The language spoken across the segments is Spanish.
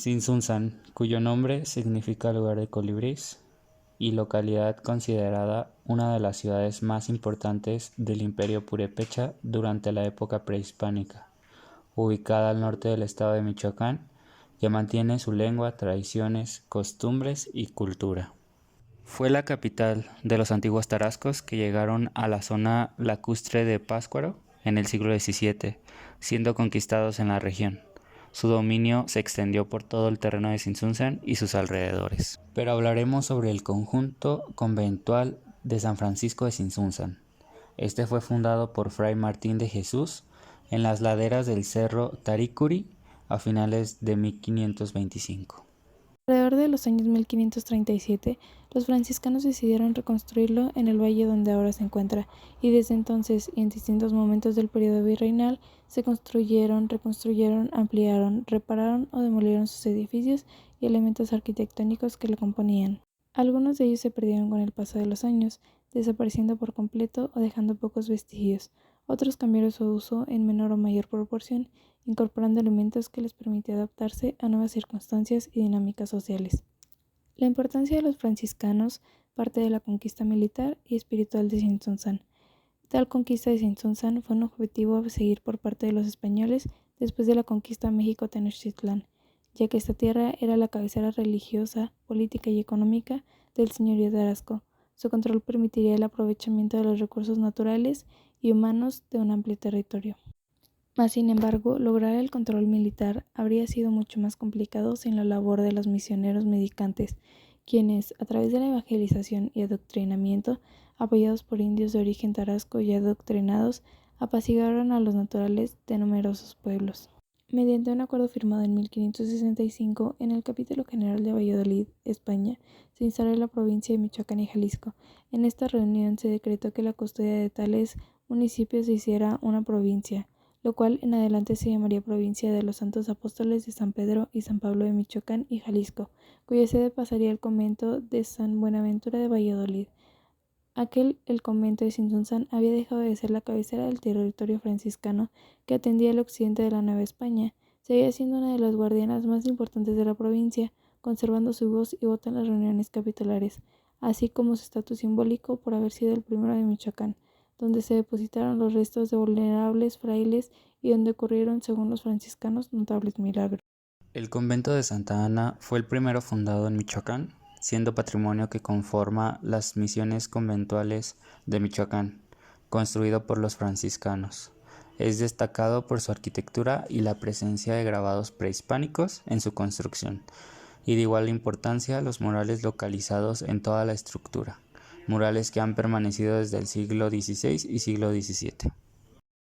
Tzintzuntzan, cuyo nombre significa lugar de colibrís, y localidad considerada una de las ciudades más importantes del Imperio Purépecha durante la época prehispánica, ubicada al norte del estado de Michoacán, que mantiene su lengua, tradiciones, costumbres y cultura. Fue la capital de los antiguos tarascos que llegaron a la zona lacustre de Pátzcuaro en el siglo XVII, siendo conquistados en la región. Su dominio se extendió por todo el terreno de Tzintzuntzan y sus alrededores. Pero hablaremos sobre el conjunto conventual de San Francisco de Tzintzuntzan. Este fue fundado por Fray Martín de Jesús en las laderas del cerro Taricuri a finales de 1525. Alrededor de los años 1537, los franciscanos decidieron reconstruirlo en el valle donde ahora se encuentra, y desde entonces y en distintos momentos del periodo virreinal se construyeron, reconstruyeron, ampliaron, repararon o demolieron sus edificios y elementos arquitectónicos que lo componían. Algunos de ellos se perdieron con el paso de los años, desapareciendo por completo o dejando pocos vestigios. Otros cambiaron su uso en menor o mayor proporción, incorporando elementos que les permitió adaptarse a nuevas circunstancias y dinámicas sociales. La importancia de los franciscanos parte de la conquista militar y espiritual de Tzintzuntzan. Tal conquista de Tzintzuntzan fue un objetivo a seguir por parte de los españoles después de la conquista a México-Tenochtitlán, ya que esta tierra era la cabecera religiosa, política y económica del señorío de Tarasco. Su control permitiría el aprovechamiento de los recursos naturales y humanos de un amplio territorio. Mas, sin embargo, lograr el control militar habría sido mucho más complicado sin la labor de los misioneros medicantes, quienes, a través de la evangelización y adoctrinamiento, apoyados por indios de origen tarasco y adoctrinados, apaciguaron a los naturales de numerosos pueblos. Mediante un acuerdo firmado en 1565 en el Capítulo General de Valladolid, España, se instaló la provincia de Michoacán y Jalisco. En esta reunión se decretó que la custodia de tales municipios se hiciera una provincia, lo cual en adelante se llamaría Provincia de los Santos Apóstoles de San Pedro y San Pablo de Michoacán y Jalisco, cuya sede pasaría al convento de San Buenaventura de Valladolid. El convento de Tzintzuntzan había dejado de ser la cabecera del territorio franciscano que atendía el occidente de la Nueva España, seguía siendo una de las guardianas más importantes de la provincia, conservando su voz y voto en las reuniones capitulares, así como su estatus simbólico por haber sido el primero de Michoacán, donde se depositaron los restos de vulnerables frailes y donde ocurrieron, según los franciscanos, notables milagros. El convento de Santa Ana fue el primero fundado en Michoacán, siendo patrimonio que conforma las misiones conventuales de Michoacán, construido por los franciscanos. Es destacado por su arquitectura y la presencia de grabados prehispánicos en su construcción, y de igual importancia los murales localizados en toda la estructura, murales que han permanecido desde el siglo XVI y siglo XVII.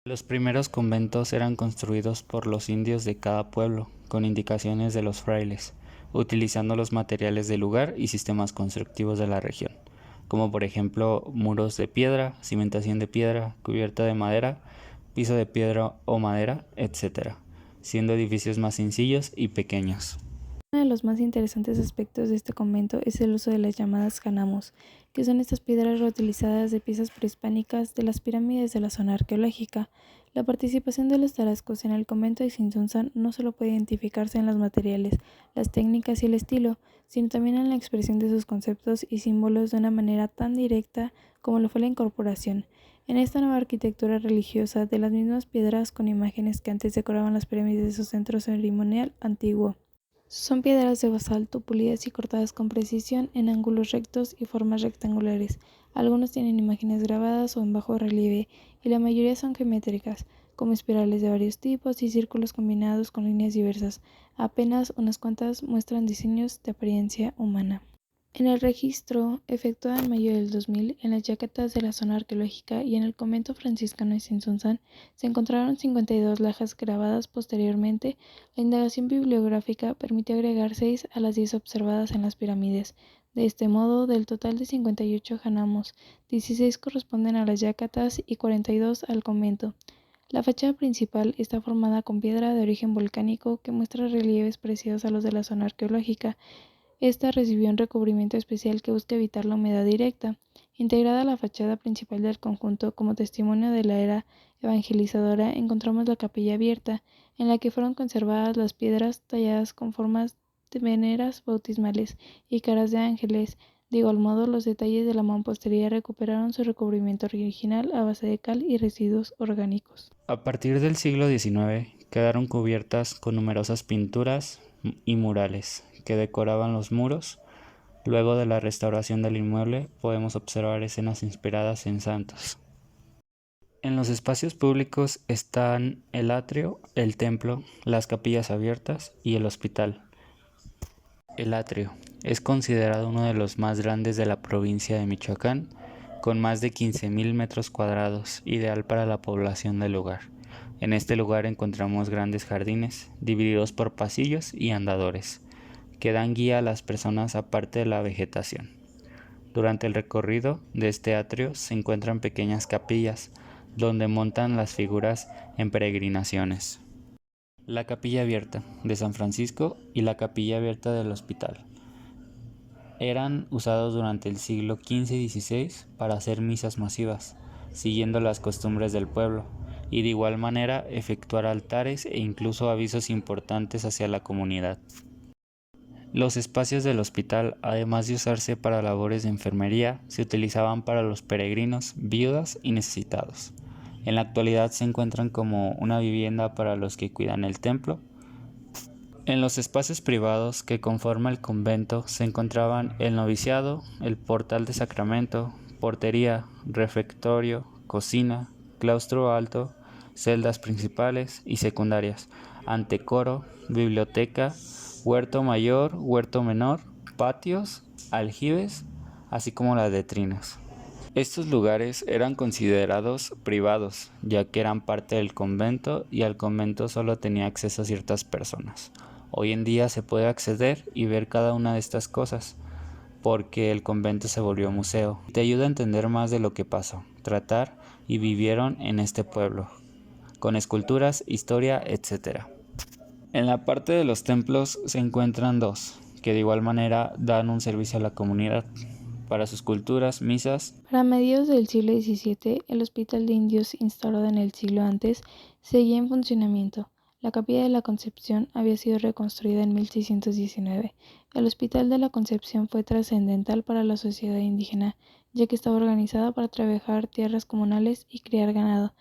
Los primeros conventos eran construidos por los indios de cada pueblo, con indicaciones de los frailes, utilizando los materiales del lugar y sistemas constructivos de la región, como por ejemplo muros de piedra, cimentación de piedra, cubierta de madera, piso de piedra o madera, etc., siendo edificios más sencillos y pequeños. Uno de los más interesantes aspectos de este convento es el uso de las llamadas canamos, que son estas piedras reutilizadas de piezas prehispánicas de las pirámides de la zona arqueológica. La participación de los tarascos en el convento de Tzintzuntzan no solo puede identificarse en los materiales, las técnicas y el estilo, sino también en la expresión de sus conceptos y símbolos de una manera tan directa como lo fue la incorporación, en esta nueva arquitectura religiosa, de las mismas piedras con imágenes que antes decoraban las pirámides de su centro ceremonial antiguo. Son piedras de basalto pulidas y cortadas con precisión en ángulos rectos y formas rectangulares. Algunos tienen imágenes grabadas o en bajo relieve, y la mayoría son geométricas, como espirales de varios tipos y círculos combinados con líneas diversas. Apenas unas cuantas muestran diseños de apariencia humana. En el registro, efectuado en mayo del 2000 en las yacatas de la zona arqueológica y en el convento franciscano de Tzintzuntzan, se encontraron 52 lajas grabadas posteriormente. La indagación bibliográfica permitió agregar 6 a las 10 observadas en las pirámides. De este modo, del total de 58 janamos, 16 corresponden a las yacatas y 42 al convento. La fachada principal está formada con piedra de origen volcánico que muestra relieves parecidos a los de la zona arqueológica. Esta recibió un recubrimiento especial que busca evitar la humedad directa. Integrada a la fachada principal del conjunto, como testimonio de la era evangelizadora, encontramos la capilla abierta, en la que fueron conservadas las piedras talladas con formas de veneras bautismales y caras de ángeles. De igual modo, los detalles de la mampostería recuperaron su recubrimiento original a base de cal y residuos orgánicos. A partir del siglo XIX quedaron cubiertas con numerosas pinturas y murales que decoraban los muros. Luego de la restauración del inmueble podemos observar escenas inspiradas en santos. En los espacios públicos están el atrio, el templo, las capillas abiertas y el hospital. El atrio es considerado uno de los más grandes de la provincia de Michoacán, con más de 15,000 metros cuadrados, ideal para la población del lugar. En este lugar encontramos grandes jardines, divididos por pasillos y andadores, que dan guía a las personas aparte de la vegetación. Durante el recorrido de este atrio se encuentran pequeñas capillas, donde montan las figuras en peregrinaciones. La capilla abierta de San Francisco y la capilla abierta del hospital eran usados durante el siglo XV y XVI para hacer misas masivas, siguiendo las costumbres del pueblo, y de igual manera efectuar altares e incluso avisos importantes hacia la comunidad. Los espacios del hospital, además de usarse para labores de enfermería, se utilizaban para los peregrinos, viudas y necesitados. En la actualidad se encuentran como una vivienda para los que cuidan el templo. En los espacios privados que conforman el convento se encontraban el noviciado, el portal de sacramento, portería, refectorio, cocina, claustro alto, celdas principales y secundarias, antecoro, biblioteca, huerto mayor, huerto menor, patios, aljibes, así como las letrinas. Estos lugares eran considerados privados, ya que eran parte del convento y al convento solo tenía acceso a ciertas personas. Hoy en día se puede acceder y ver cada una de estas cosas, porque el convento se volvió museo. Te ayuda a entender más de lo que pasó, tratar y vivieron en este pueblo, con esculturas, historia, etc. En la parte de los templos se encuentran dos, que de igual manera dan un servicio a la comunidad para sus culturas, misas. Para mediados del siglo XVII, el Hospital de Indios, instalado en el siglo antes, seguía en funcionamiento. La Capilla de la Concepción había sido reconstruida en 1619. El Hospital de la Concepción fue trascendental para la sociedad indígena, ya que estaba organizada para trabajar tierras comunales y criar ganado.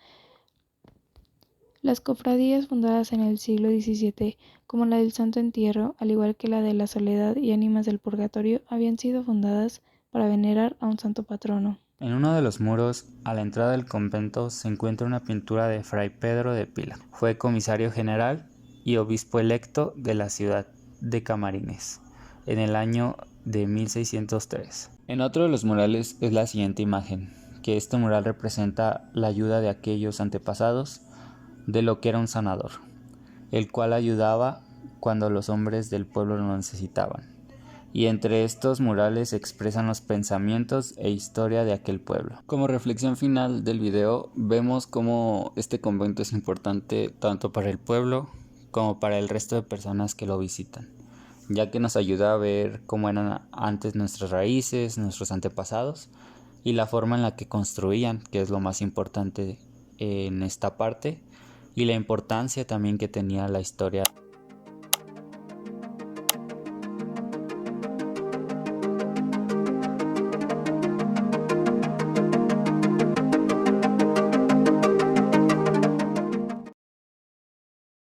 Las cofradías fundadas en el siglo XVII, como la del Santo Entierro, al igual que la de la Soledad y Ánimas del Purgatorio, habían sido fundadas para venerar a un santo patrono. En uno de los muros, a la entrada del convento, se encuentra una pintura de Fray Pedro de Pila. Fue comisario general y obispo electo de la ciudad de Camarines en el año de 1603. En otro de los murales es la siguiente imagen, que este mural representa la ayuda de aquellos antepasados de lo que era un sanador, el cual ayudaba cuando los hombres del pueblo lo necesitaban. Y entre estos murales se expresan los pensamientos e historia de aquel pueblo. Como reflexión final del video, vemos cómo este convento es importante tanto para el pueblo como para el resto de personas que lo visitan, ya que nos ayuda a ver cómo eran antes nuestras raíces, nuestros antepasados y la forma en la que construían, que es lo más importante en esta parte, y la importancia también que tenía la historia